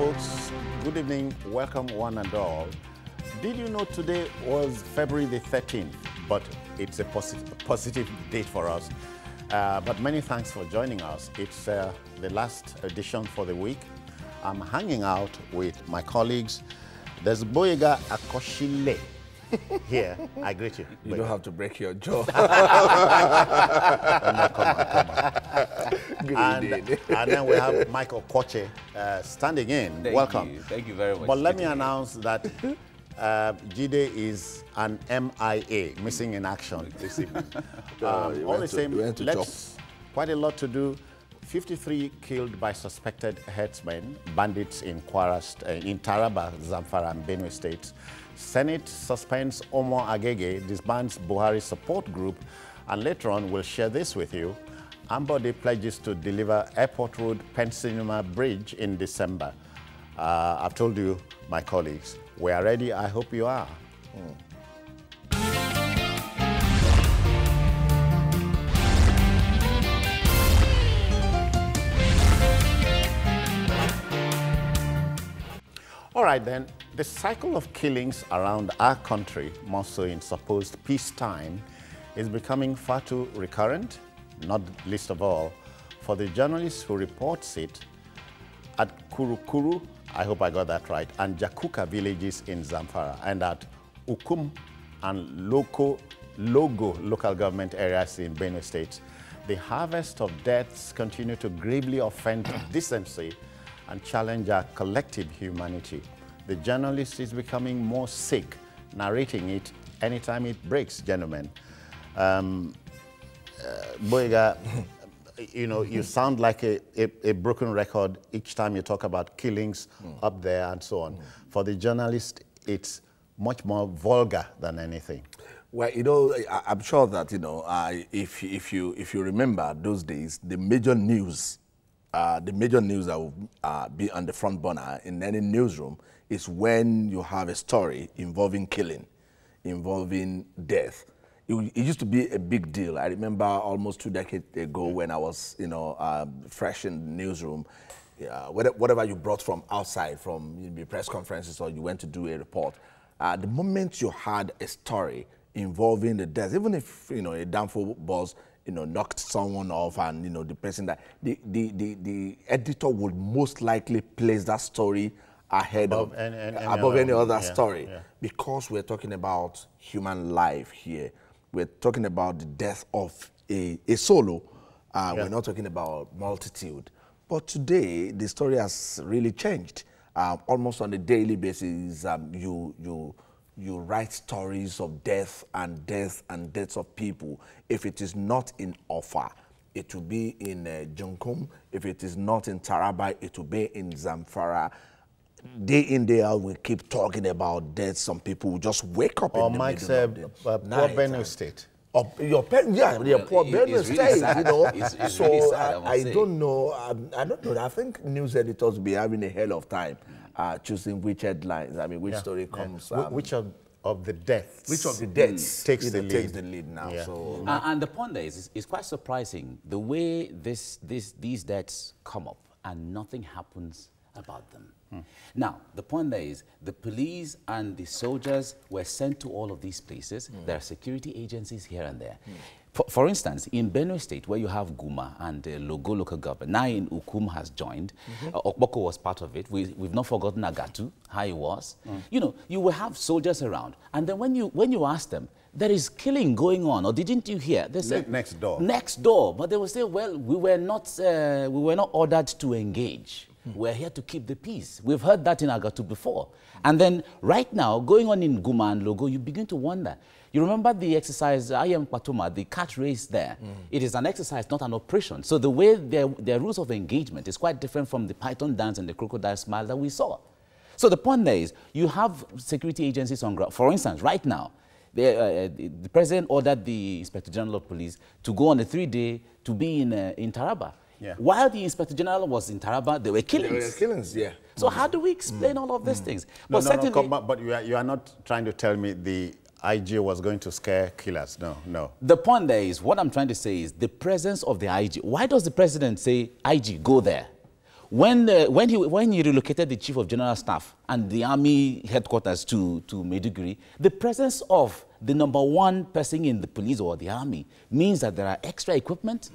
folks. Good evening. Welcome, one and all. Did you know today was February the 13th? But it's a positive date for us. But many thanks for joining us. It's the last edition for the week. I'm hanging out with my colleagues. There's Boyega Akoshile here. I greet you. You don't have to break your jaw. Come on. And then we have Michael Koche standing in. Welcome. Thank you very much. But let me announce that Jide is an MIA, missing in action this evening. All the same, quite a lot to do. 53 killed by suspected herdsmen, bandits in in Taraba, Zamfara, and Benue states. Senate suspends Omo Agege, disbands Buhari support group, and later on we'll share this with you. Ambode pledges to deliver Airport Road Pennsylvania Bridge in December. I've told you, my colleagues, we are ready. I hope you are. All right, then, the cycle of killings around our country, more so in supposed peacetime, is becoming far too recurrent, not least of all for the journalist who reports it at Kurukuru, I hope I got that right, and Jakuka villages in Zamfara, and at Ukum and Logo local government areas in Benue State. The harvest of deaths continue to gravely offend decency and challenge our collective humanity. The journalist is becoming more sick, narrating it anytime it breaks, gentlemen. Boyega, you know, you sound like a broken record each time you talk about killings up there and so on. For the journalist, it's much more vulgar than anything. Well, you know, I'm sure that, you know, if you remember those days, the major news that will be on the front burner in any newsroom is when you have a story involving killing, involving death. It used to be a big deal. I remember almost 2 decades ago when I was, you know, fresh in the newsroom, whatever you brought from outside, from the press conferences or you went to do a report, the moment you had a story involving the death, even if, you know, a downfall bus, you know, knocked someone off and, you know, the person that, the editor would most likely place that story ahead above any other story. Because we're talking about human life here. We're talking about the death of a solo. We're not talking about multitude. But today, the story has really changed. Almost on a daily basis, you write stories of death and deaths of people. If it is not in Offa, it will be in Junkum. If it is not in Taraba, it will be in Zamfara. Day in, day out, we keep talking about death. Some people will just wake up in the Mike said, poor Benue State. Poor Benue State, you know. So really sad, I don't know. I don't know. I think news editors will be having a hell of time choosing which headlines. I mean, which story comes. Which of the deaths? Which of the deaths takes the lead now? Yeah. So and the point there is, it's quite surprising the way these deaths come up and nothing happens about them. Now, the point there is the police and the soldiers were sent to all of these places. There are security agencies here and there. For instance, in Benue State, where you have Guma and Logo local government, now in Ukum has joined. Okboko was part of it. We've not forgotten Agatu, how it was. You know, you will have soldiers around. And then when you ask them, there is killing going on, or didn't you hear? They say, next door. Next door. But they will say, well, we were not ordered to engage. We're here to keep the peace. We've heard that in Agatu before. And then right now, going on in Guma and Logo, you begin to wonder. You remember the exercise, I am Patoma, the cat race there. It is an exercise, not an operation. So the way their rules of engagement is quite different from the python dance and the crocodile smile that we saw. So the point there is, you have security agencies on ground. For instance, right now, the president ordered the Inspector General of Police to go on a 3-day to be in Taraba. While the Inspector General was in Taraba, there were killings. There were killings, yeah. So how do we explain all of these things? No, but you are not trying to tell me the IG was going to scare killers. No. The point there is, what I'm trying to say is the presence of the IG. Why does the president say, IG, go there? when he relocated the Chief of General Staff and the Army headquarters to Maiduguri, the presence of the #1 person in the police or the Army means that there are extra equipment,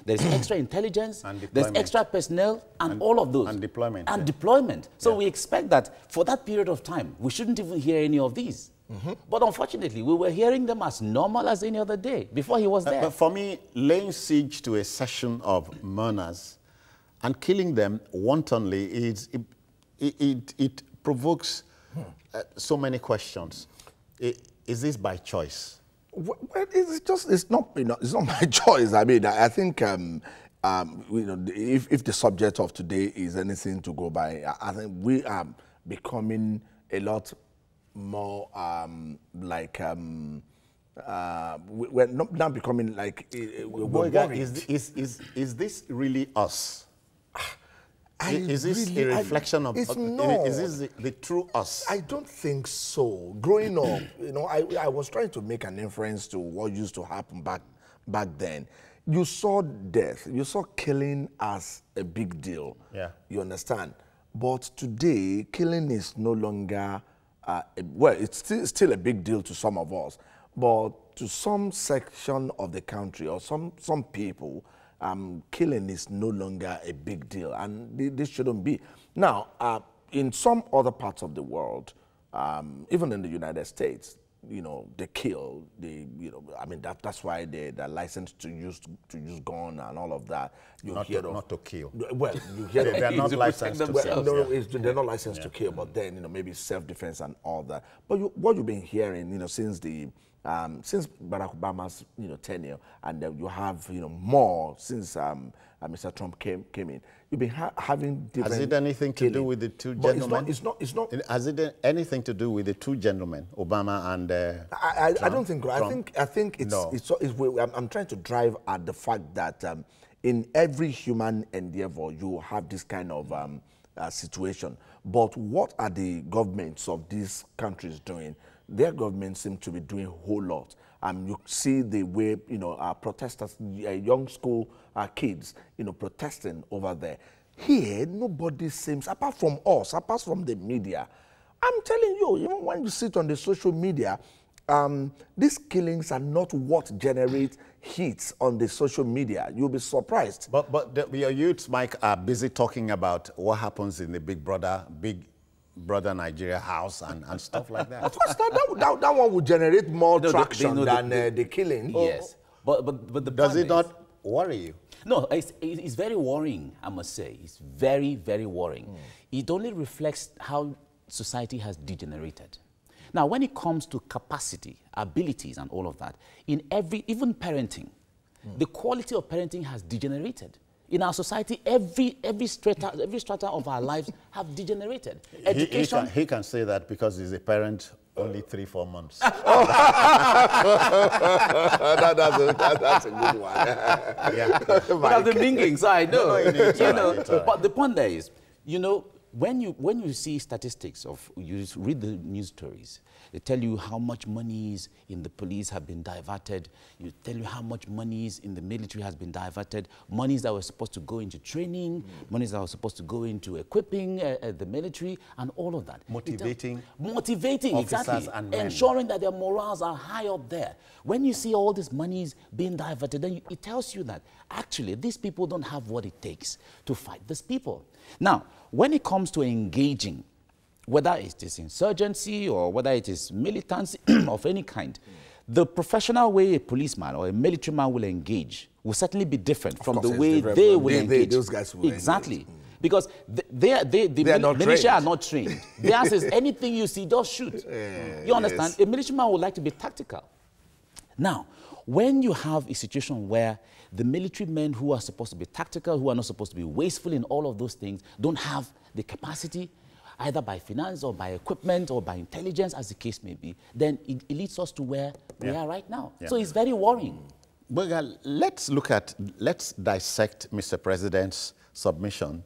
there is extra intelligence, there's extra personnel, and all of those. And deployment. And deployment. So we expect that for that period of time, we shouldn't even hear any of these. But unfortunately, we were hearing them as normal as any other day before he was there. But for me, laying siege to a session of mourners and killing them wantonly, it provokes so many questions. Is this by choice? Well, it's not my choice. I mean, I think if the subject of today is anything to go by, I think we are becoming a lot more we're not becoming like we're worried. Is this really us? Is this really, a reflection of? No. Is this the true us? I don't think so. Growing up, I was trying to make an inference to what used to happen back then. You saw death, you saw killing as a big deal. Yeah. You understand? But today, killing is no longer. Well, it's still a big deal to some of us, but to some section of the country or some people, killing is no longer a big deal, and this shouldn't be. Now, in some other parts of the world, even in the United States, they kill. I mean, that's why they're licensed to use gun and all of that. Not to kill. Well, you hear they're not licensed to kill. They're not licensed to kill, but then maybe self-defense and all that. But what you've been hearing, since Barack Obama's tenure, and you have more since Mr. Trump came in. You've been having different. Has it anything to do with the two gentlemen? It's not. Has it anything to do with the two gentlemen, Obama and I don't think. Trump? I think it's. No. I'm trying to drive at the fact that in every human endeavor you have this kind of situation. But what are the governments of these countries doing? Their governments seem to be doing a whole lot. You see the way, protesters, young school kids, protesting over there. Here, nobody seems, apart from us, apart from the media. I'm telling you, even when you sit on the social media, these killings are not what generates hits on the social media. You'll be surprised. But your youths, Mike, are busy talking about what happens in the Big Brother Nigeria house and stuff like that. Of course, that one would generate more traction than the killing. Yes, but the does it not worry you? No, it's very worrying, I must say. It's very, very worrying. It only reflects how society has degenerated. Now, when it comes to capacity, abilities, and all of that, even parenting, the quality of parenting has degenerated. In our society, every strata of our lives have degenerated. Education. He can say that because he's a parent only 3-4 months. That's a good one. Yeah. But I've been mingling, so I know. But the point there is, when you see statistics you read the news stories, they tell you how much monies in the police have been diverted. You tell you how much monies in the military has been diverted. Monies that were supposed to go into training, monies that were supposed to go into equipping the military, and all of that. Motivating exactly, and men. ensuring that their morals are high up there. When you see all these monies being diverted, then it tells you that actually these people don't have what it takes to fight these people. Now, when it comes to engaging, whether it is insurgency or whether it is militancy of any kind, the professional way a policeman or a military man will engage will certainly be different from the way they will engage. Those guys will engage. Because the militia are not trained. Theirs is anything you see, just shoot. You understand? Yes. A military man would like to be tactical. Now, when you have a situation where the military men who are supposed to be tactical, who are not supposed to be wasteful in all of those things, don't have the capacity, either by finance or by equipment or by intelligence, as the case may be, then it leads us to where we are right now. So it's very worrying. Well, let's dissect Mr. President's submission,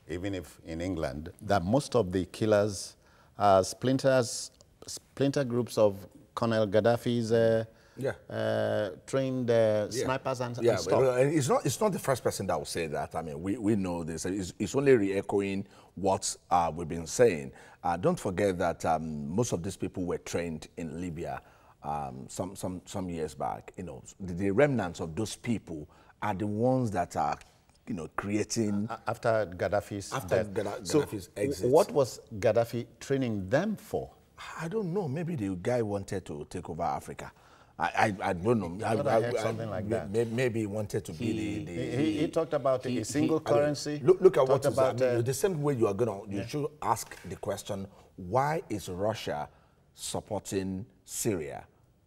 even if in England, that most of the killers are splinter groups of Colonel Gaddafi's trained snipers and stuff. But it's not the first person that will say that. I mean, we know this. It's only re-echoing what we've been saying. Don't forget that most of these people were trained in Libya some years back. You know, the remnants of those people are the ones that are, you know, creating after Gaddafi's death. Gaddafi's exit. What was Gaddafi training them for? I don't know. Maybe the guy wanted to take over Africa. I don't know. I heard something like that. Maybe he wanted to be he talked about a single currency. Look at what about the same way you are you should ask the question: why is Russia supporting Syria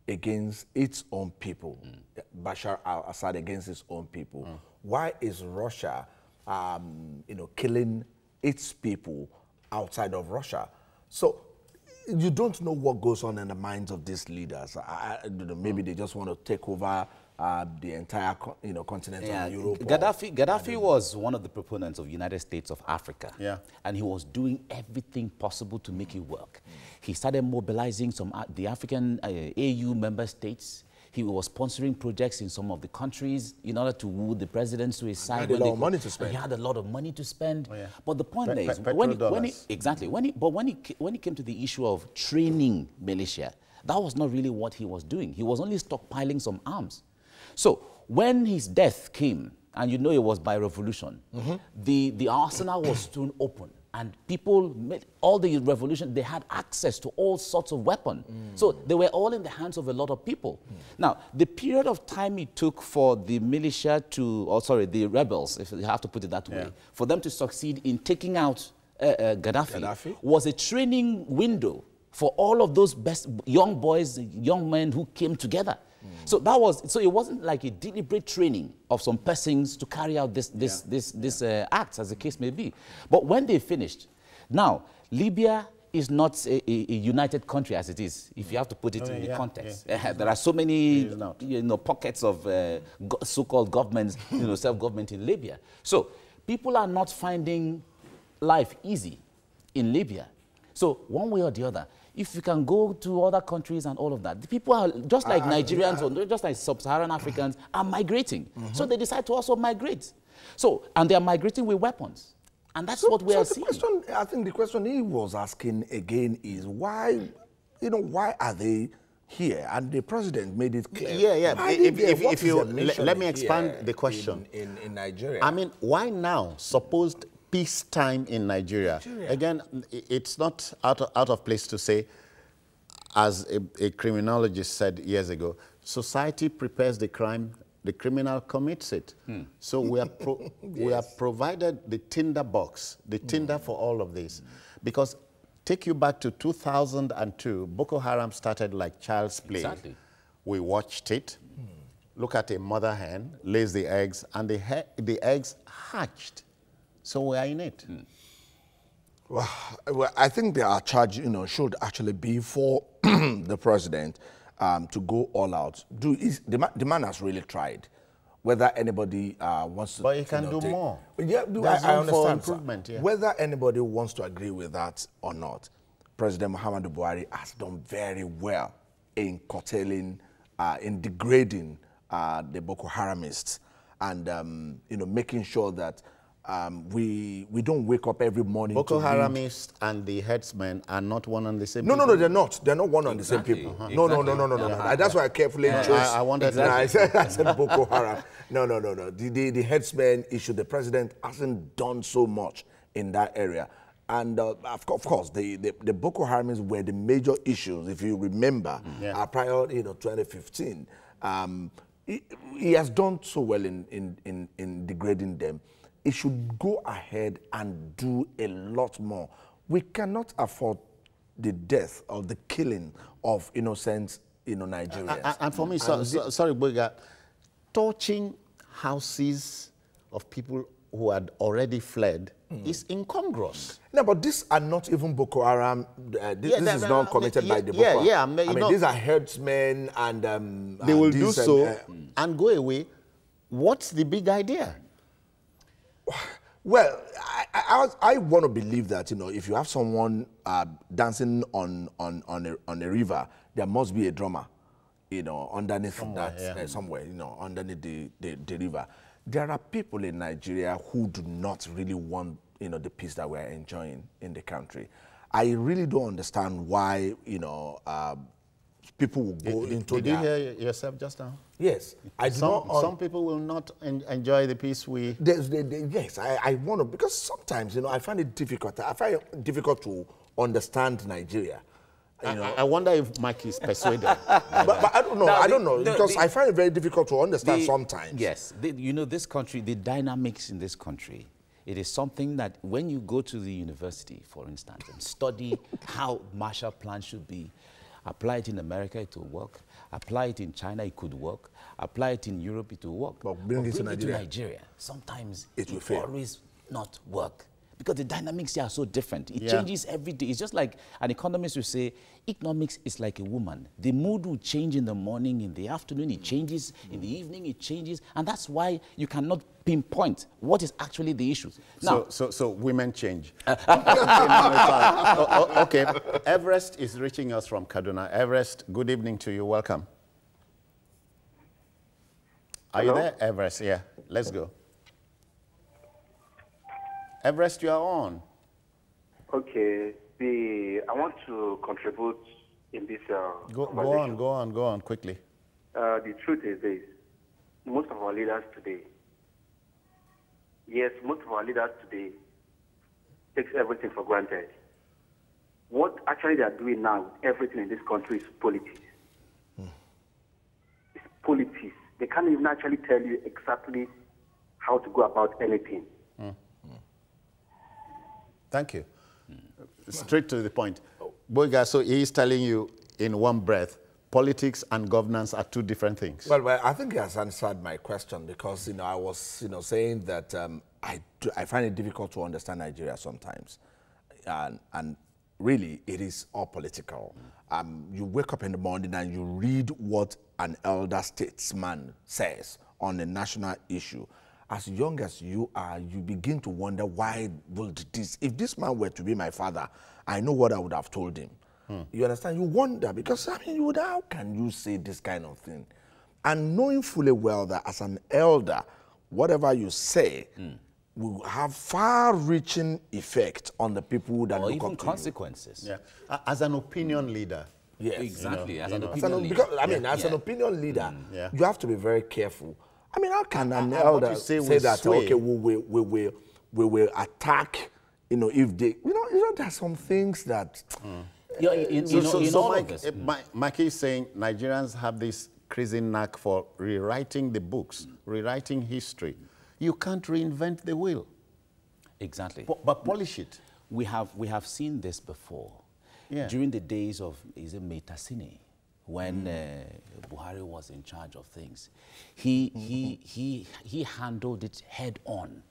against its own people? Bashar al-Assad against its own people. Why is Russia, you know, killing its people outside of Russia? So you don't know what goes on in the minds of these leaders. Maybe they just want to take over the entire, you know, continent of Europe. Gaddafi was one of the proponents of United States of Africa. Yeah. And he was doing everything possible to make it work. He started mobilizing the African AU member states. He was sponsoring projects in some of the countries in order to woo the presidents to his side. He had a lot of money to spend. He had a lot of money to spend. Oh, yeah. But the point is, when he came to the issue of training militia, that was not really what he was doing. He was only stockpiling some arms. So when his death came, and you know it was by revolution, the arsenal was soon open. And people, all the revolution, they had access to all sorts of weapons. So they were all in the hands of a lot of people. Now, the period of time it took for the militia the rebels, if you have to put it that way, for them to succeed in taking out Gaddafi was a training window for all of those best young boys, young men who came together. So it wasn't like a deliberate training of some persons to carry out this acts, as the case may be. But when they finished, now Libya is not a united country as it is, if you have to put it in the context. There are so many pockets of so-called governments, self-government in Libya. So people are not finding life easy in Libya. So one way or the other, if you can go to other countries and all of that, the people are just like Nigerians or just like sub-Saharan Africans are migrating. So they decide to also migrate. So, and they are migrating with weapons. And that's what we are seeing. I think the question he was asking again is why, why are they here? And the president made it clear. If you let me expand the question. In Nigeria. I mean, why now? Supposed peacetime in Nigeria. Again, it's not out of place to say, as a criminologist said years ago, society prepares the crime, the criminal commits it. So we are provided the tinder box, the tinder for all of this. Because take you back to 2002, Boko Haram started like child's play. Exactly. We watched it. Look at a mother hen, lays the eggs, and the eggs hatched. So we are in it. Well, I think their charge, should actually be for the president to go all out. The man has really tried. Whether anybody wants to, but he can do more. Yeah, I understand. For improvement, yeah. Whether anybody wants to agree with that or not, President Muhammadu Buhari has done very well in curtailing, in degrading the Boko Haramists, and making sure that we don't wake up every morning. Boko Haramists and the headsmen are not one and the same people. No, they're not. They're not one and the same people. No. That's why I carefully chose. I wanted to. I said Boko Haram. No. The headsmen issue, the president hasn't done so much in that area. And of course, the Boko Haramists were the major issues, if you remember, prior 2015. He has done so well in degrading them. It should go ahead and do a lot more. We cannot afford the death or the killing of innocent Nigerians. And for me, sorry, Boyga, torching houses of people who had already fled is incongruous. No, but these are not even Boko Haram. This is not committed by the Boko Haram. I mean, these are herdsmen, and they will do so and go away. What's the big idea? Well, I want to believe that if you have someone dancing on a river, there must be a drummer. you know, underneath Somewhere, somewhere, you know, underneath the river. There are people in Nigeria who do not really want, you know, the peace that we're enjoying in the country. I really don't understand why, you know, people will go into Did you hear yourself just now? Yes. Some people will not enjoy the peace we... Yes, I want to, because sometimes, you know, I find it difficult. I find it difficult to understand Nigeria. You know? I wonder if Mike is persuaded. but I don't know. I don't know, because I find it very difficult to understand sometimes. Yes. You know, this country, the dynamics in this country, it is something that when you go to the university, for instance, and study how Marshall Plan should be, apply it in America, it will work. Apply it in China, it could work. Apply it in Europe, it will work. But bring it to Nigeria, sometimes it will fail. Always not work. Because the dynamics here are so different. It changes every day. It's just like an economist will say, economics is like a woman. The mood will change in the morning, in the afternoon, it changes, in the evening, it changes. And that's why you cannot pinpoint what is actually the issue. Now, so women change. Okay, Everest is reaching us from Kaduna. Everest, good evening to you. Welcome. Are you there, Everest? Yeah, let's go. Everest, you are on. Okay. I want to contribute in this Go on, quickly. The truth is this. Most of our leaders today, takes everything for granted. What actually they are doing now, everything in this country is politics. It's politics. They can't even actually tell you exactly how to go about anything. Thank you. Straight to the point. Boyga, so he is telling you in one breath, politics and governance are two different things. Well, I think he has answered my question, because, you know, I was, you know, saying that I find it difficult to understand Nigeria sometimes. And really, it is all political. You wake up in the morning and you read what an elder statesman says on a national issue. As young as you are, you begin to wonder, why would this, if this man were to be my father, I know what I would have told him. You understand? You wonder, because, I mean, how can you say this kind of thing? And knowing fully well that as an elder, whatever you say will have far-reaching effect on the people that look up to you. consequences. Yeah. As an opinion leader. Yes. Exactly. As an As opinion leader. an opinion leader, Yeah. you have to be very careful. I mean, how can an elder say that, sway. okay, we will attack, you know, if they, you know, there are some things that... Mike is saying Nigerians have this crazy knack for rewriting the books, rewriting history. You can't reinvent the wheel. Exactly. But polish it. We have seen this before. Yeah. During the days of, Meitasine, when Buhari was in charge of things, he handled it head on.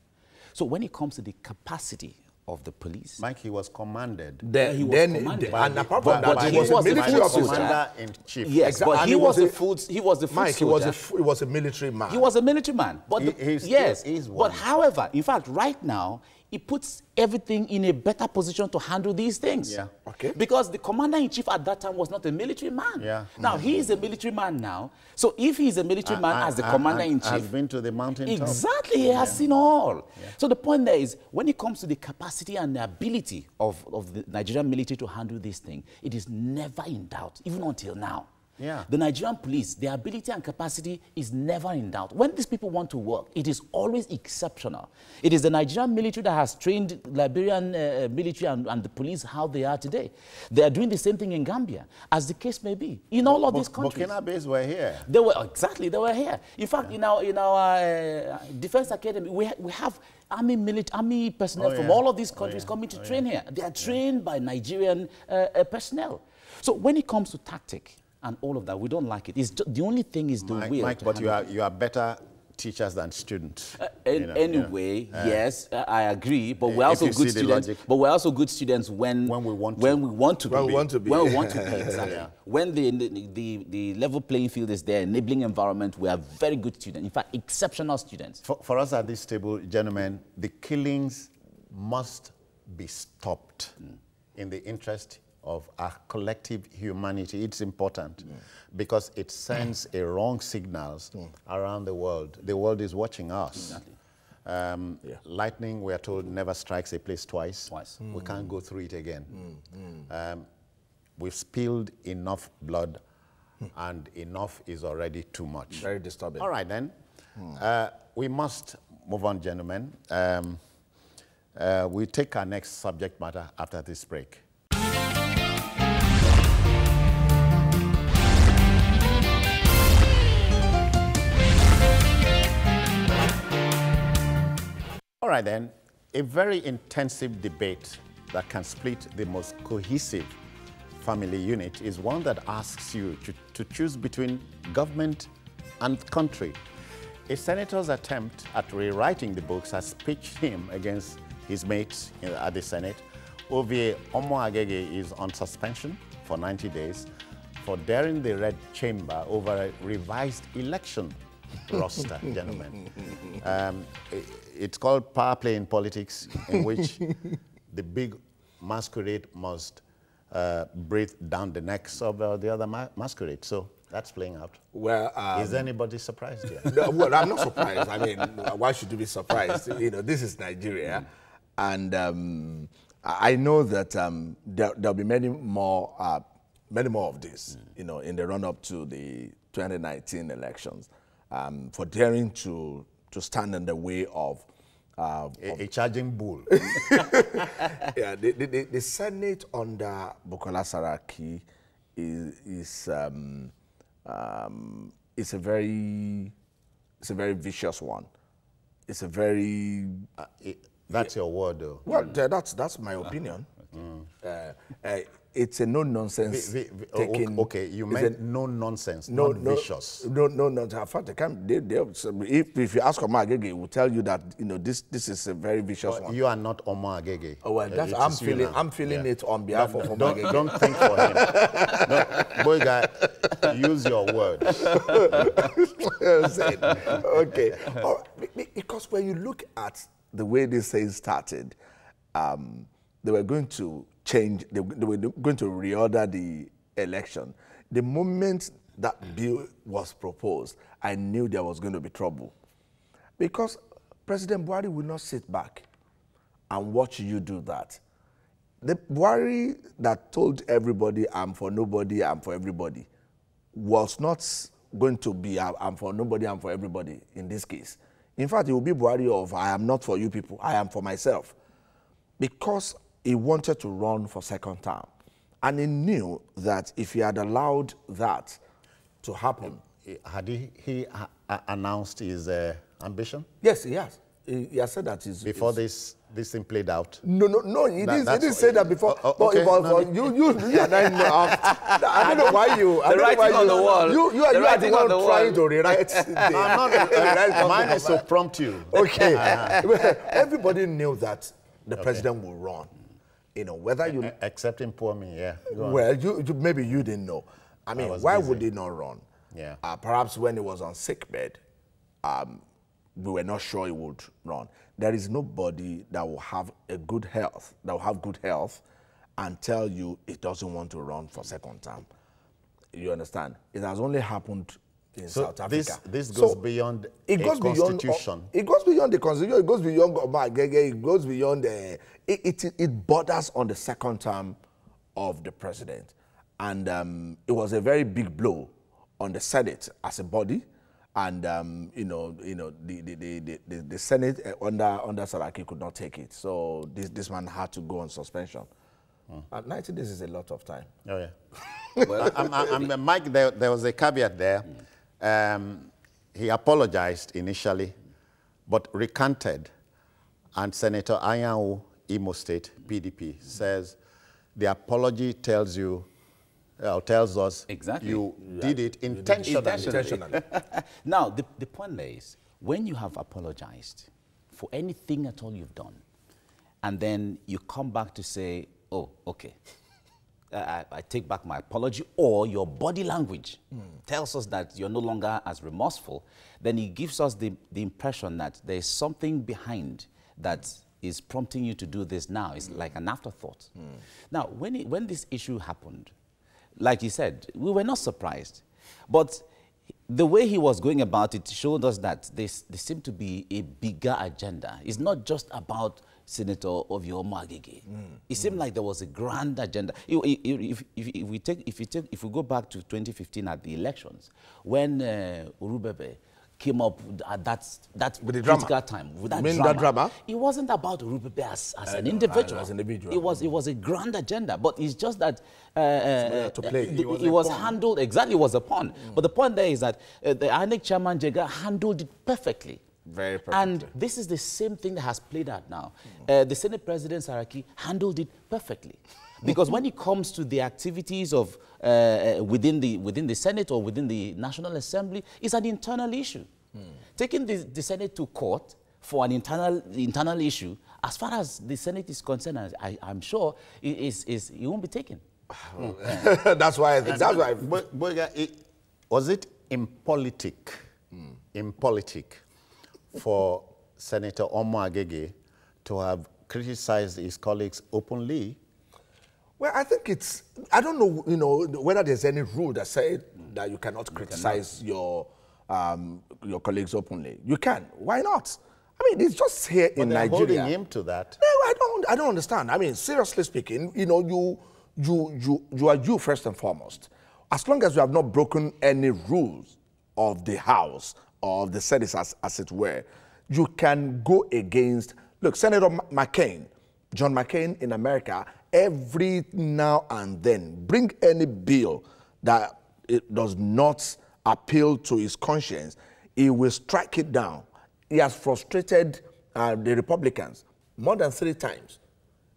So when it comes to the capacity of the police, Mike, he was commanded. He was commanded. And apart from that, he was a military officer. Commander-in-chief. Yes, Exactly. but And he was a food Mike, soldier. he was a military man. He was a military man. But He still is one. But however, in fact, right now, he puts everything in a better position to handle these things. Yeah. Okay. Because the commander-in-chief at that time was not a military man. Yeah. Now, he is a military man now. So if he's a military man as the commander-in-chief... Has been to the mountain top. Exactly, he has seen all. Yeah. So the point there is, when it comes to the capacity and the ability of the Nigerian military to handle this thing, it is never in doubt, even until now. Yeah. The Nigerian police, their ability and capacity is never in doubt. When these people want to work, it is always exceptional. It is the Nigerian military that has trained Liberian military and the police how they are today. They are doing the same thing in Gambia, as the case may be, in all of these countries. Burkina Faso were here. They were here. In fact, in our defense academy, we have army personnel from all of these countries coming to train here. They are trained by Nigerian personnel. So when it comes to tactic and all of that, we don't like it. It's just, the only thing is the will. Mike, but you are better teachers than students. Yes, I agree. But we're also good students. But we're also good students when we want to be. Exactly. Yeah. When the level playing field is there, enabling environment, we are very good students. In fact, exceptional students. For us at this table, gentlemen, the killings must be stopped in the interest of our collective humanity. It's important because it sends a wrong signals around the world. The world is watching us. Lightning, we are told, never strikes a place twice. We can't go through it again. We've spilled enough blood, and enough is already too much. Very disturbing. All right, then. We must move on, gentlemen. We'll take our next subject matter after this break. All right, then. A very intensive debate that can split the most cohesive family unit is one that asks you to choose between government and country. A senator's attempt at rewriting the books has pitched him against his mates at the Senate. Ovie Agege is on suspension for 90 days for daring the Red Chamber over a revised election roster, gentlemen. It's called power play in politics, in which the big masquerade must breathe down the necks of the other masquerade. So that's playing out. Well, is anybody surprised yet? No, well, I'm not surprised. I mean, why should you be surprised? You know, this is Nigeria, and I know that there'll be many more of this. You know, in the run-up to the 2019 elections, for daring to stand in the way of a charging bull. Yeah, the Senate under Bukola Saraki is a very vicious one. It's a very that's your word, though. Well, that's my opinion. It's a no-nonsense taking. Okay, you meant no-nonsense, not vicious. No. In fact, if you ask Omar Agege, he will tell you that this is a very vicious one. You are not Omar Agege. Oh well, I'm feeling it on behalf of Omar Agege. Don't think for him. No, boy, guy, use your words. Okay, because when you look at the way this thing started, they were going to change, they were going to reorder the election. The moment that bill was proposed, I knew there was going to be trouble. Because President Buhari will not sit back and watch you do that. The Buhari that told everybody, I'm for nobody, I'm for everybody, was not going to be, I'm for nobody, I'm for everybody in this case. In fact, it will be Buhari of, I am not for you people, I am for myself. Because he wanted to run for second term. And he knew that if he had allowed that to happen. Had he announced his ambition? Yes, he has. He has said that. Before this thing played out? No, he didn't say that before. Okay, you and I know. I don't know why you. The writing on the wall. You are the one trying to rewrite. Mine is to prompt you. Okay. Everybody knew that the president will run. You know, whether you... Except in poor me, yeah. Well, maybe you didn't know. I mean, why would he not run? Yeah. Perhaps when he was on sickbed, we were not sure he would run. There is nobody that will have good health, and tell you it doesn't want to run for second term. You understand? It has only happened in South Africa. This goes beyond a constitution. It goes beyond the constitution. It goes beyond Agege. It goes beyond it borders on the second term of the president, and it was a very big blow on the Senate as a body, and the Senate under Saraki could not take it, so this man had to go on suspension. 90 days is a lot of time. Oh yeah. Well, Mike, there was a caveat there. He apologized initially, but recanted, and Senator Anyanwu, Imo State, PDP, says the apology tells us exactly you did it intentionally. Now, the point is, when you have apologized for anything at all you've done, and then you come back to say, oh, okay, I take back my apology, or your body language tells us that you're no longer as remorseful, then it gives us the impression that there's something behind that is prompting you to do this now. It's like an afterthought. Now, when this issue happened, like he said, we were not surprised. But the way he was going about it showed us that there seemed to be a bigger agenda. It's not just about Senator Ovioma Agege. It seemed like there was a grand agenda. If we go back to 2015 at the elections, when Urubebe came up at that critical time with that drama. It wasn't about Urubebe as an individual. It was a grand agenda, but it's just that it was handled exactly. It was a pawn. But the point there is that the INEC chairman Jega handled it perfectly. Very perfectly. And this is the same thing that has played out now. The Senate President Saraki handled it perfectly. Because when it comes to the activities of within the Senate or within the National Assembly, it's an internal issue. Taking the Senate to court for an internal issue, as far as the Senate is concerned, I'm sure it won't be taken. That's why. Was it impolitic for Senator Omo Agege to have criticized his colleagues openly? Well, I think I don't know, whether there's any rule that says that you cannot criticize your colleagues openly. You can. Why not? I mean, it's just here in Nigeria. Holding him to that. No, I don't understand. I mean, seriously speaking, you are you first and foremost. As long as you have not broken any rules of the House or of the Senate, as it were, you can go against. Look, Senator John McCain in America, every now and then, bring any bill that it does not appeal to his conscience, he will strike it down. He has frustrated the Republicans more than 3 times.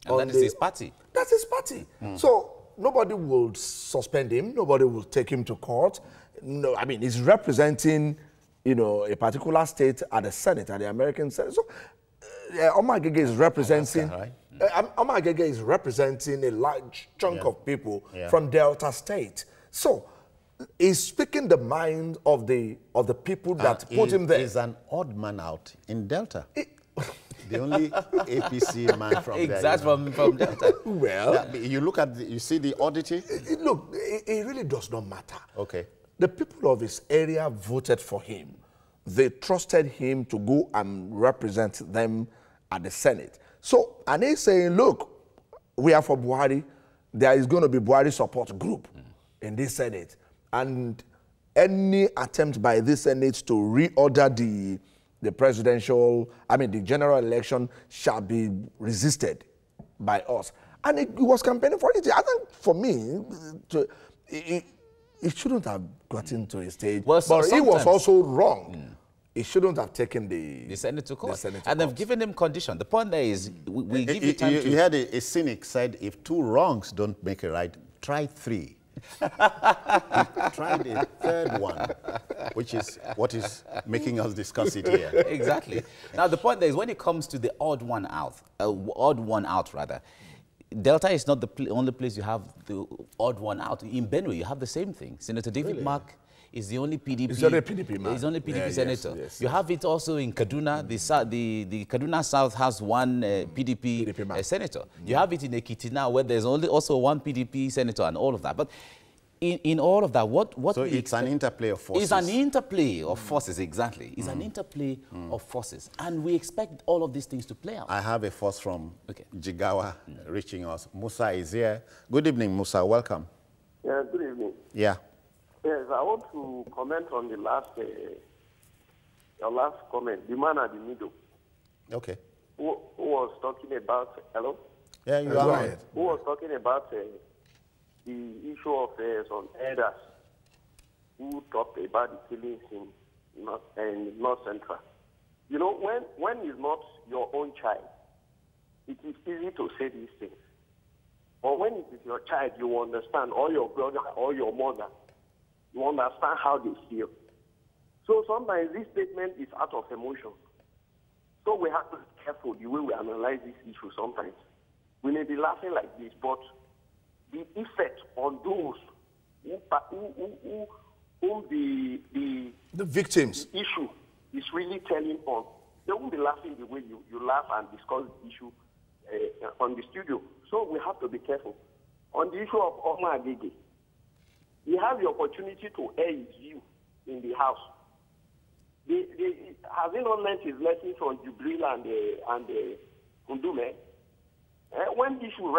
And that is his party. That's his party. So nobody will suspend him. Nobody will take him to court. No, I mean, he's representing, a particular state at the Senate, at the American Senate. So Omo Agege is representing. Omo Agege is representing a large chunk of people from Delta State. So he's speaking the mind of the people that put him there. He's an odd man out in Delta. The only APC man from there. Exactly, from Delta. Well, you look at you see the oddity. Look, it really does not matter. Okay. The people of his area voted for him. They trusted him to go and represent them at the Senate. So, and he's saying, look, we are for Buhari. There is going to be Buhari support group in this Senate. And any attempt by this Senate to reorder the the general election shall be resisted by us. And he was campaigning for it. I think for me, it shouldn't have gotten to a stage. Well, but he was also wrong. He shouldn't have taken the Senate to court. And they've given him condition. The point there is, we give you time to... You heard a cynic said, if 2 wrongs don't make a right, try 3. Try the 3rd one, which is what is making us discuss it here. Exactly. Now, the point there is, when it comes to the odd one out, Delta is not the only place you have the odd one out. In Benue, you have the same thing. Senator David Mark is the only PDP. He's only PDP man. He's only PDP senator. Yes. You have it also in Kaduna. The Kaduna South has one PDP senator. You have it in Ekiti now, where there's also one PDP senator and all of that. But in all of that, so it's an interplay of forces. It's an interplay of forces, exactly. It's an interplay of forces. And we expect all of these things to play out. I have a force from Jigawa reaching us. Musa is here. Good evening, Musa. Welcome. Yeah, good evening. Yeah. Yes, I want to comment on the your last comment, the man at the middle. Okay. Who was talking about, hello? Yeah, you are right. Who was talking about the issue of some elders who talked about the killings in North Central. You know, when it's not your own child, it is easy to say these things. But when it is your child, you understand, or your brother, or your mother, you understand how they feel. So sometimes this statement is out of emotion. So we have to be careful the way we analyze this issue sometimes. We may be laughing like this, but the effect on those whom the victims issue is really telling on they won't be laughing the way you laugh and discuss the issue on the studio. So we have to be careful. On the issue of Omar Agege, he has the opportunity to air his view in the House. Has he not learned his lessons from Jubril and Kundume? When issues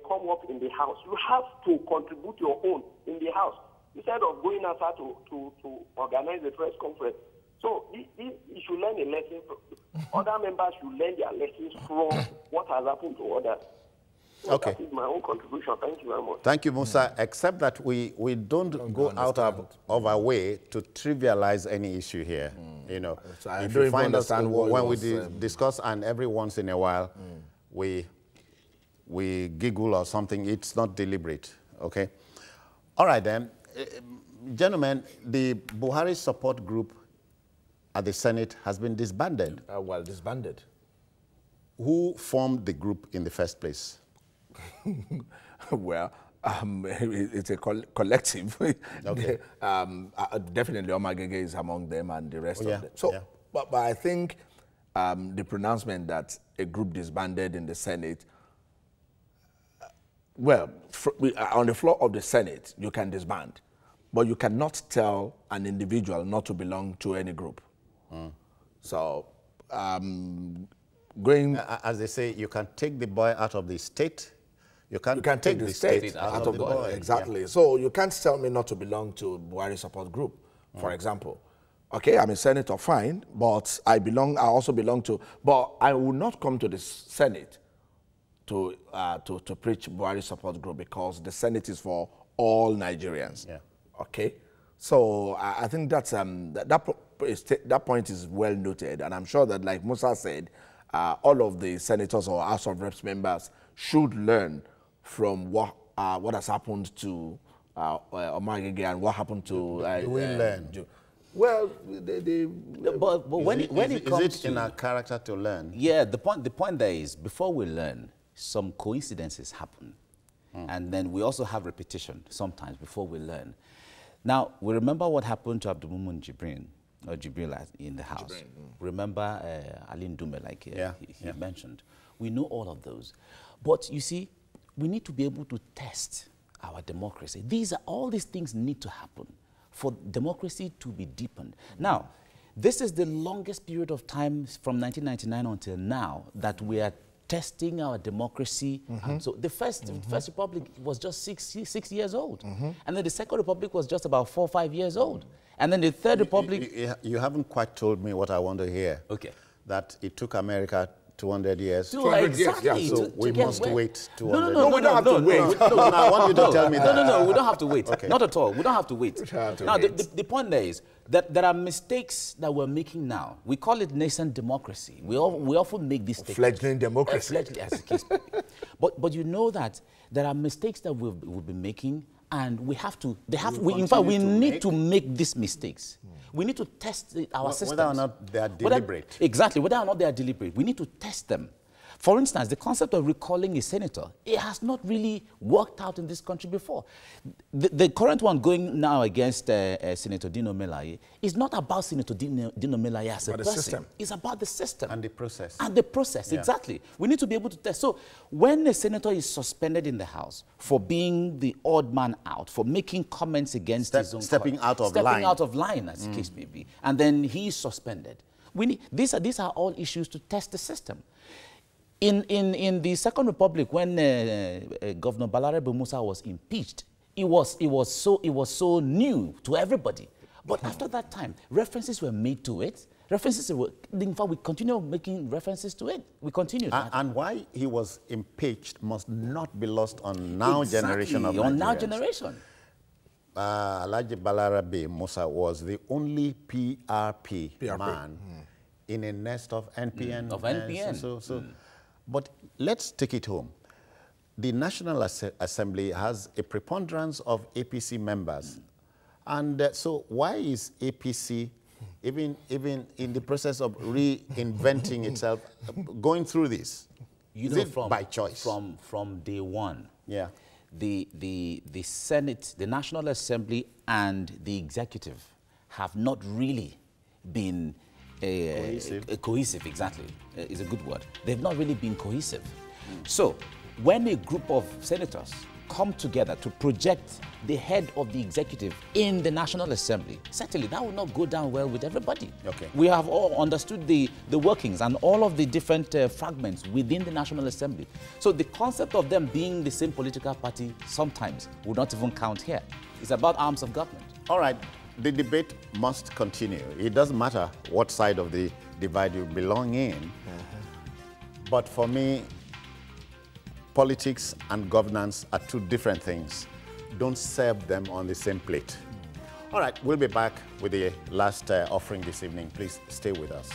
come up in the House, you have to contribute your own in the House instead of going outside to organize a press conference. So he should learn a lesson. Other members should learn their lessons from what has happened to others. So okay. That is my own contribution. Thank you very much. Thank you, Musa. Except that we don't go out of our way to trivialize any issue here. You know, so I if don't you find us understand when we discuss, and every once in a while we giggle or something, it's not deliberate. Okay. All right then, gentlemen. The Buhari support group at the Senate has been disbanded. Well, disbanded. Who formed the group in the first place? Well, it's a collective. Okay. Definitely Omar Agege is among them and the rest of them. So, but I think the pronouncement that a group disbanded in the Senate, well, on the floor of the Senate, you can disband, but you cannot tell an individual not to belong to any group. So, going... As they say, you can take the boy out of the state. You can't take the state out of the boy. Exactly. Yeah. So you can't tell me not to belong to Buhari support group, for example. Okay, I'm a senator, fine, but I also belong to... But I will not come to the Senate to preach Buhari support group because the Senate is for all Nigerians. Yeah. Okay? So I think that's, that point is well noted, and I'm sure that, like Musa said, all of the senators or House of Reps members should learn from what has happened to Omar Agege and what happened to... we learn. Well, but when it comes is it in our character to learn? Yeah, the point there is, before we learn, some coincidences happen. And then we also have repetition sometimes before we learn. Now, we remember what happened to Abdulmumin Jibril in the House. Remember Ali Ndume, like he mentioned. We know all of those. But you see, we need to be able to test our democracy. All these things need to happen for democracy to be deepened. Now, this is the longest period of time from 1999 until now that we are testing our democracy. And so the first republic was just six years old. And then the Second Republic was just about 4 or 5 years old. And then the Third Republic... You haven't quite told me what I want to hear. Okay. That it took America 200 years. 200 years, yeah. So we must wait 200 No, we don't have to wait. No, I want you to tell me that. No, we don't have to wait. Okay. Not at all. We don't have to wait. Now, the point there is that there are mistakes that we're making now. We call it nascent democracy. We often make these mistakes. Fledgling democracy. Fledgling, as the case may be. But you know that there are mistakes that we'll be making, and we have to. In fact, we need to make these mistakes. We need to test our systems. Whether or not they are deliberate. Exactly, whether or not they are deliberate. We need to test them. For instance, the concept of recalling a senator, it has not really worked out in this country before. The current one going now against Senator Dino Melaye is not about Senator Dino Melaye as a person. System. It's about the system. And the process. And the process, exactly. We need to be able to test. So when a senator is suspended in the House for being the odd man out, for making comments against his own... Stepping out of line, as the case may be, and then he is suspended. These are all issues to test the system. In the Second Republic, when Governor Balarabe Musa was impeached, it was so new to everybody. But after that time, references were made to it. In fact, we continue making references to it. We continue. And why he was impeached must not be lost on now generation of Nigerians. On now generation. Alhaji Balarabe Musa was the only PRP man in a nest of NPN. Of NPN. But let's take it home. The National Assembly has a preponderance of APC members. And so why is APC, even in the process of reinventing itself, going through this? Is it by choice? From day one. Yeah. The Senate, the National Assembly, and the executive have not really been cohesive, exactly, is a good word. They've not really been cohesive. So when a group of senators come together to project the head of the executive in the National Assembly, certainly that will not go down well with everybody. Okay. We have all understood the workings and all of the different fragments within the National Assembly. So the concept of them being the same political party sometimes would not even count here. It's about arms of government. All right, the debate must continue. It doesn't matter what side of the divide you belong in. But for me, politics and governance are two different things. Don't serve them on the same plate. All right, we'll be back with the last offering this evening. Please stay with us.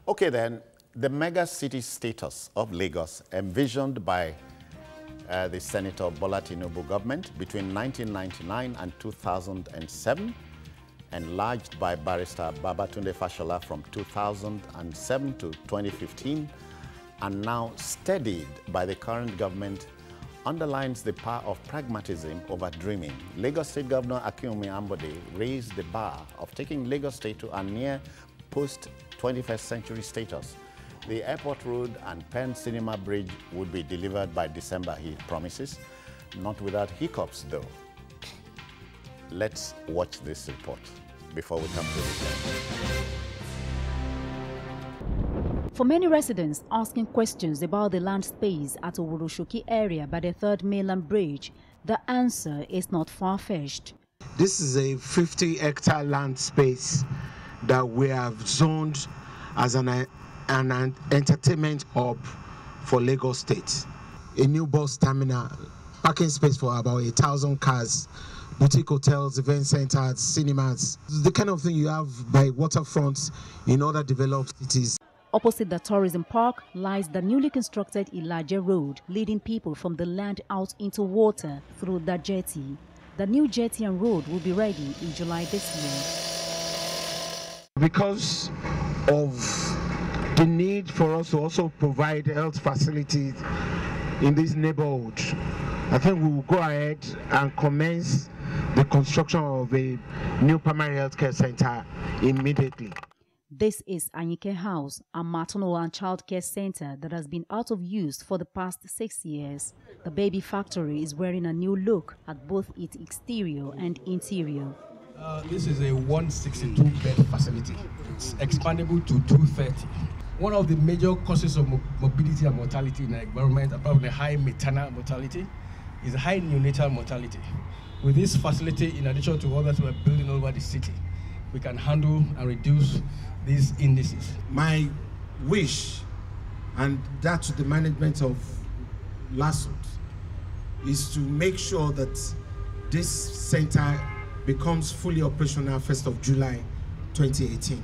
Okay then, the mega city status of Lagos envisioned by the Senator Bola Tinubu government between 1999 and 2007, enlarged by Barrister Babatunde Fashola from 2007 to 2015, and now steadied by the current government, underlines the power of pragmatism over dreaming. Lagos State Governor Akinwumi Ambode raised the bar of taking Lagos State to a near post-21st century status. The Airport Road and Penn Cinema Bridge would be delivered by December, he promises. Not without hiccups, though. Let's watch this report before we come to the end. For many residents asking questions about the land space at Owuroshoki area by the 3rd Mainland Bridge, the answer is not far-fetched. This is a 50-hectare land space that we have zoned as an entertainment hub for Lagos State. A new bus terminal, parking space for about 1,000 cars, boutique hotels, event centers, cinemas, the kind of thing you have by waterfronts in other developed cities. Opposite the tourism park lies the newly constructed Ilaje Road, leading people from the land out into water through the jetty. The new jetty and road will be ready in July this year. Because of the need for us to also provide health facilities in this neighborhood, I think we will go ahead and commence the construction of a new primary health care center immediately. This is Anyike House, a maternal and child care center that has been out of use for the past 6 years. The baby factory is wearing a new look at both its exterior and interior. This is a 162-bed facility. It's expandable to 230. One of the major causes of morbidity and mortality in the environment, apart from the high maternal mortality, is high neonatal mortality. With this facility, in addition to others we're building all over the city, we can handle and reduce these indices. My wish, and that to the management of LASUT, is to make sure that this center becomes fully operational 1st of July 2018.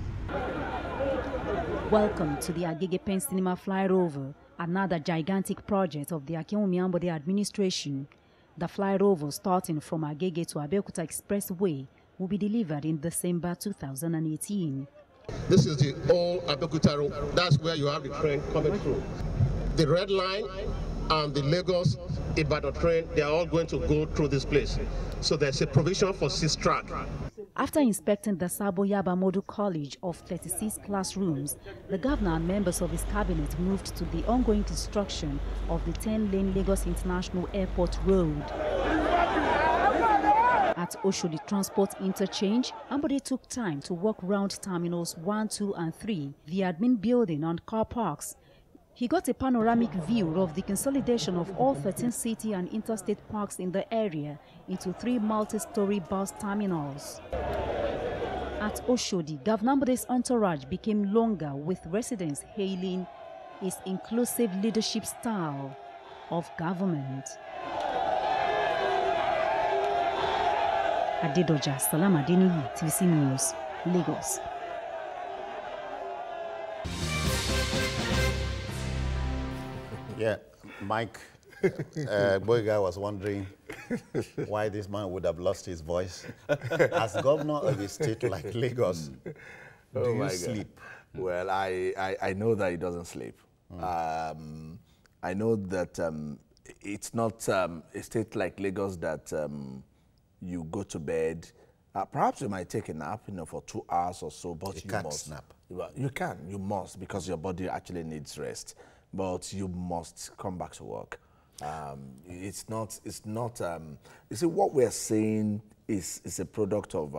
Welcome to the Agege Pen Cinema Flyover, another gigantic project of the Akinwumi Ambode administration. The flyover, starting from Agege to Abeokuta Expressway, will be delivered in December 2018. This is the old Abeokuta Road. That's where you have the train coming through. The Red Line and the Lagos Ibadan train, they are all going to go through this place. So there's a provision for 6 track. After inspecting the Sabo Yaba Model College of 36 classrooms, the governor and members of his cabinet moved to the ongoing construction of the 10-lane Lagos International Airport Road. At Oshodi Transport Interchange, Ambode took time to walk round Terminals 1, 2 and 3, the admin building and car parks. He got a panoramic view of the consolidation of all 13 city and interstate parks in the area into 3 multi-story bus terminals. At Oshodi, Governor Ambode's entourage became longer, with residents hailing his inclusive leadership style of government. Adedoja Salam Adeniyi, TVC News, Lagos. Yeah, Mike, Boyga was wondering why this man would have lost his voice. As governor of a state like Lagos, do you sleep? Well, I know that he doesn't sleep. I know that it's not a state like Lagos that you go to bed. Perhaps you might take a nap, for 2 hours or so, but you can't must. Snap. You must, because your body actually needs rest. But you must come back to work. It's not, you see, what we're saying is a product of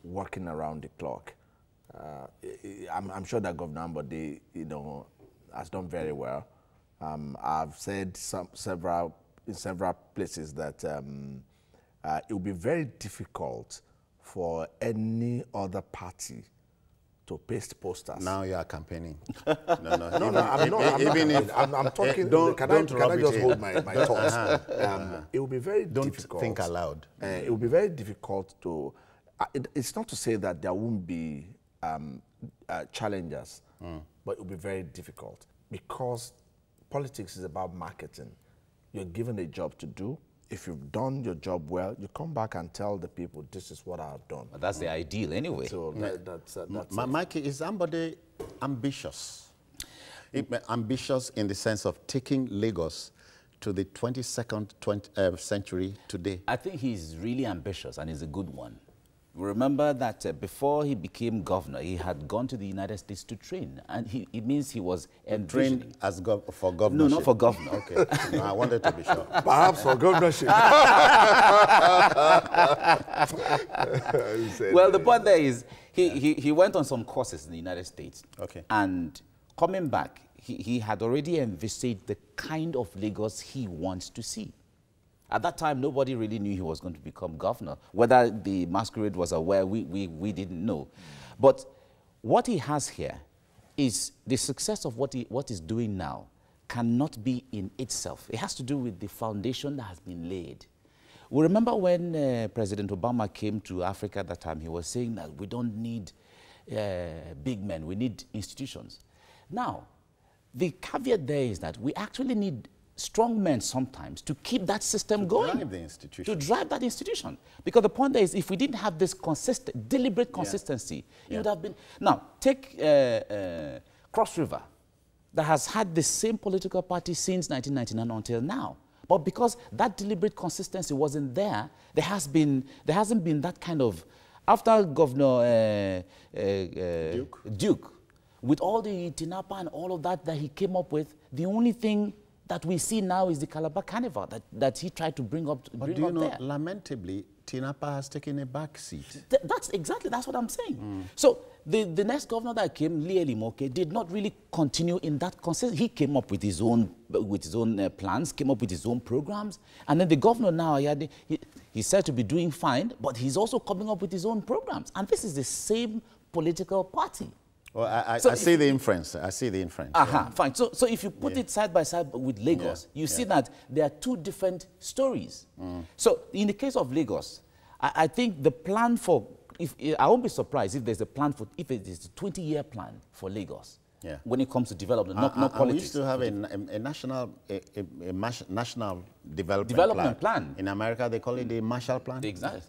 working around the clock. I'm sure that Governor Ambode, has done very well. I've said in several places that it will be very difficult for any other party to paste posters. Now you are campaigning. No, I'm talking. Can I just hold my thoughts? It will be very difficult. Don't think aloud. It will be very difficult to. It's not to say that there won't be challengers, but it will be very difficult because politics is about marketing. You're given a job to do. If you've done your job well, you come back and tell the people, this is what I've done. But that's the ideal anyway. So that's Mikey, is Ambode ambitious? Ambitious in the sense of taking Lagos to the 22nd century today? I think he's really ambitious, and he's a good one. Remember that before he became governor, he had gone to the United States to train, and it means he was trained as for governorship. No, not for governor. Okay, no, I wanted to be sure. Perhaps for governorship. Well, the point there is he went on some courses in the United States. Okay. And coming back, he had already envisaged the kind of Lagos he wants to see. At that time, nobody really knew he was going to become governor. Whether the masquerade was aware, we didn't know. But what he has here is the success of what he's doing now cannot be in itself. It has to do with the foundation that has been laid. We remember when President Obama came to Africa at that time, he was saying that we don't need big men, we need institutions. Now, the caveat there is that we actually need strong men sometimes to keep that system going. To drive the institution. To drive that institution. Because the point there is, if we didn't have this deliberate consistency, it would have been... Now, take Cross River, that has had the same political party since 1999 until now. But because that deliberate consistency wasn't there, there hasn't been that kind of... After Governor Duke, with all the Tinapa and all of that he came up with, the only thing that we see now is the Calabar Carnival that he tried to bring up. But do you know, lamentably, Tinapa has taken a back seat. That's what I'm saying. So the next governor that came, Lee Elimoke, did not really continue in that consistency. He came up with his own plans, came up with his own programs, and then the governor now, he's said to be doing fine, but he's also coming up with his own programs. And this is the same political party. Well, I see the inference. I see the inference. Fine. So if you put it side by side with Lagos, you see that there are two different stories. So in the case of Lagos, I think the plan for, I won't be surprised if there's a plan for, if it is a 20-year plan for Lagos. Yeah. When it comes to development, not politics. We used to have a national development plan. In America, they call it the Marshall Plan. Exactly.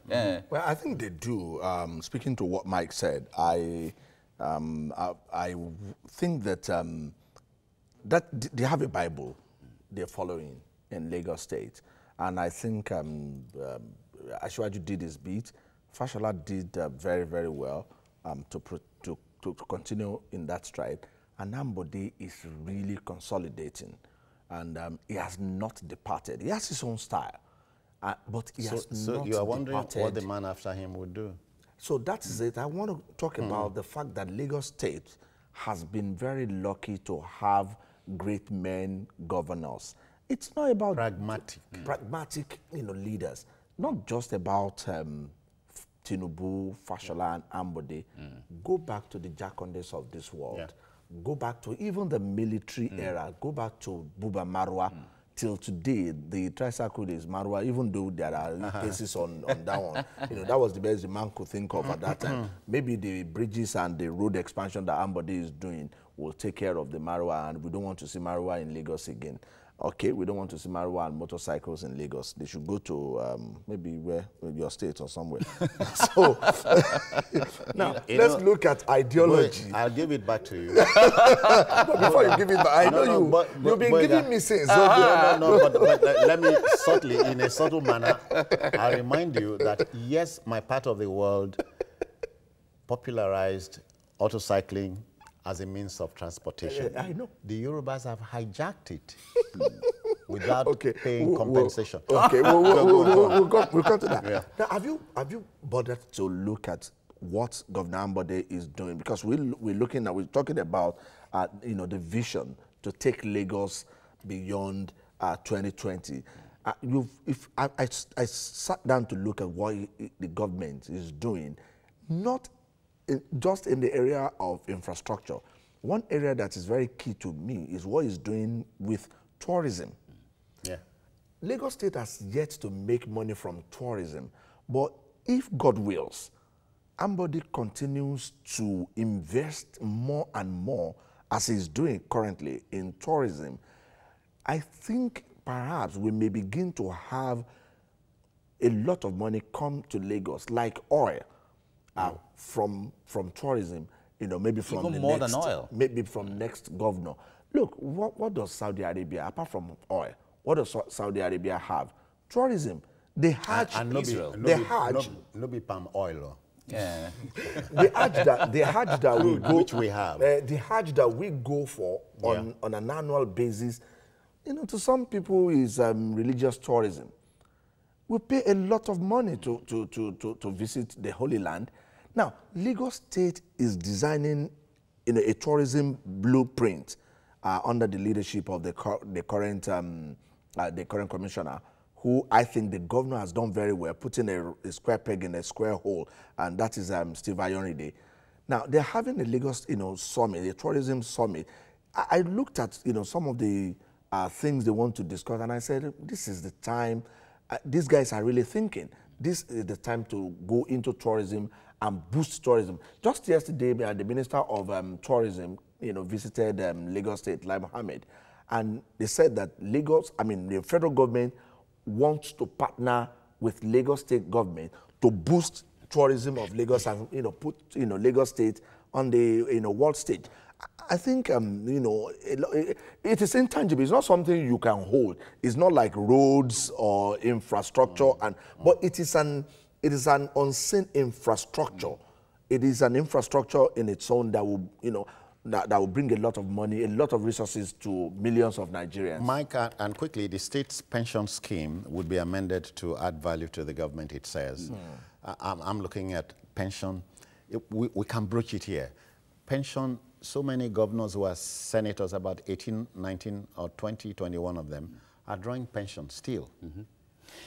Well, I think they do. Speaking to what Mike said, I think that they have a Bible they're following in Lagos State, and I think Ashwaju did his beat. Fashola did very, very well to continue in that stride, and Ambode is really consolidating, and he has not departed. He has his own style, but he has not So you are wondering departed. what the man after him would do? So that is it. I want to talk about the fact that Lagos State has been very lucky to have great men governors. It's not about pragmatic, leaders. Not just about Tinubu, Fashola, and Ambode. Go back to the Jakondes of this world. Yeah. Go back to even the military era. Go back to Buba Marwa. Till today, the tricycle is Marwa, even though there are cases on that one. That was the best the man could think of at that time. Maybe the bridges and the road expansion that Ambode is doing will take care of the Marwa, and we don't want to see Marwa in Lagos again. Okay, we don't want to see marijuana and motorcycles in Lagos. They should go to maybe your state or somewhere. So now let's look at ideology. Wait, I'll give it back to you. But before you give it back, I know you've been giving me since. But let me subtly, in a subtle manner, I'll remind you that yes, my part of the world popularized autocycling as a means of transportation. I know. The Yorubas have hijacked it without paying compensation. We'll come to that. Yeah. Now, have you bothered to look at what Governor Ambode is doing? Because we're talking about the vision to take Lagos beyond 2020. I sat down to look at what the government is doing, not just in the area of infrastructure. One area that is very key to me is what he's doing with tourism. Yeah. Lagos State has yet to make money from tourism, but if God wills, Ambode continues to invest more and more, as he's doing currently in tourism, I think perhaps we may begin to have a lot of money come to Lagos, like oil. From tourism, maybe from even more than oil. Maybe from next governor. Look, what does Saudi Arabia, apart from oil, what does Saudi Arabia have? Tourism. They Hajj. And Israel. No be palm oil. Yeah. The Hajj that we go, which we have. The Hajj that we go for on an annual basis, to some people is religious tourism. We pay a lot of money to visit the Holy Land. Now, Lagos State is designing a tourism blueprint under the leadership of the current commissioner, who I think the governor has done very well, putting a square peg in a square hole, and that is Steve Ayorinde. Now, they're having a Lagos summit, a tourism summit. I looked at some of the things they want to discuss, and I said, this is the time. These guys are really thinking. This is the time to go into tourism and boost tourism. Just yesterday, the Minister of Tourism, visited Lagos State, Lai Mohammed, and they said that the federal government wants to partner with Lagos State government to boost tourism of Lagos and put Lagos State on the world stage. I think it is intangible. It's not something you can hold. It's not like roads or infrastructure, but it is an unseen infrastructure. It is an infrastructure in its own that will that will bring a lot of money, a lot of resources to millions of Nigerians. Mike, and quickly, the state's pension scheme would be amended to add value to the government, it says. I'm looking at pension. We can broach it here. Pension, so many governors who are senators, about 18, 19, or 20, 21 of them, are drawing pension still.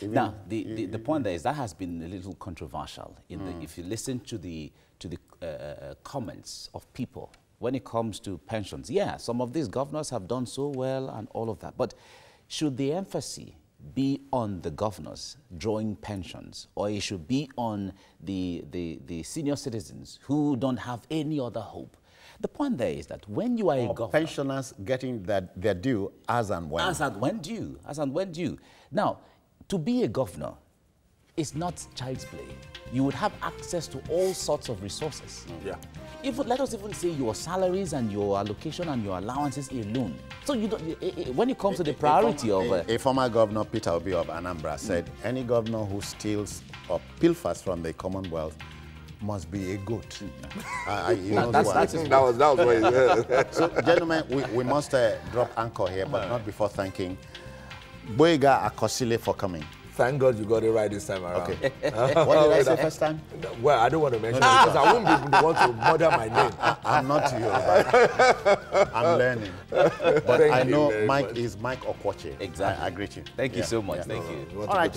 Now, the point there is that has been a little controversial. If you listen to the comments of people, when it comes to pensions, yeah, some of these governors have done so well and all of that. But should the emphasis be on the governors drawing pensions, or it should be on the senior citizens who don't have any other hope? The point there is that when you are a governor, pensioners getting their due as and when. As and when due. Now, to be a governor is not child's play. You would have access to all sorts of resources. Yeah. Let us even say your salaries and your allocation and your allowances alone. So you don't, when it comes to the priority of... A former governor, Peter Obi of Anambra, said any governor who steals or pilfers from the Commonwealth must be a goat. That was what he said. So, gentlemen, we must drop anchor here, but not before thanking Boyega Akosile for coming. Thank God you got it right this time around. Okay. What did I say first time? Well, I don't want to mention it because I won't be the one to murder my name. I'm not you. I'm learning. But I know Mike is Mike Okwoche. Exactly. I greet you. Thank you so much. Thank you. All right.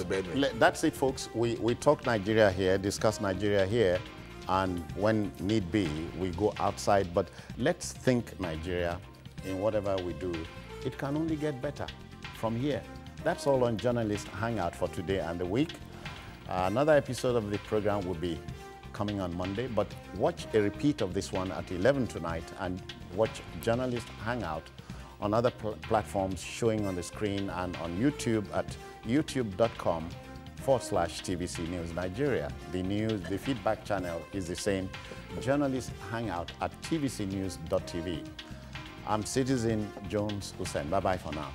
That's it, folks. We talk Nigeria here, discuss Nigeria here, and when need be, we go outside. But let's think Nigeria in whatever we do. It can only get better from here. That's all on Journalist Hangout for today and the week. Another episode of the program will be coming on Monday, but watch a repeat of this one at 11 tonight and watch Journalist Hangout on other platforms showing on the screen, and on YouTube at youtube.com/TVC News Nigeria. The feedback channel is the same. Journalists hang out at tvcnews.tv. I'm Citizen Jones Hussein. Bye-bye for now.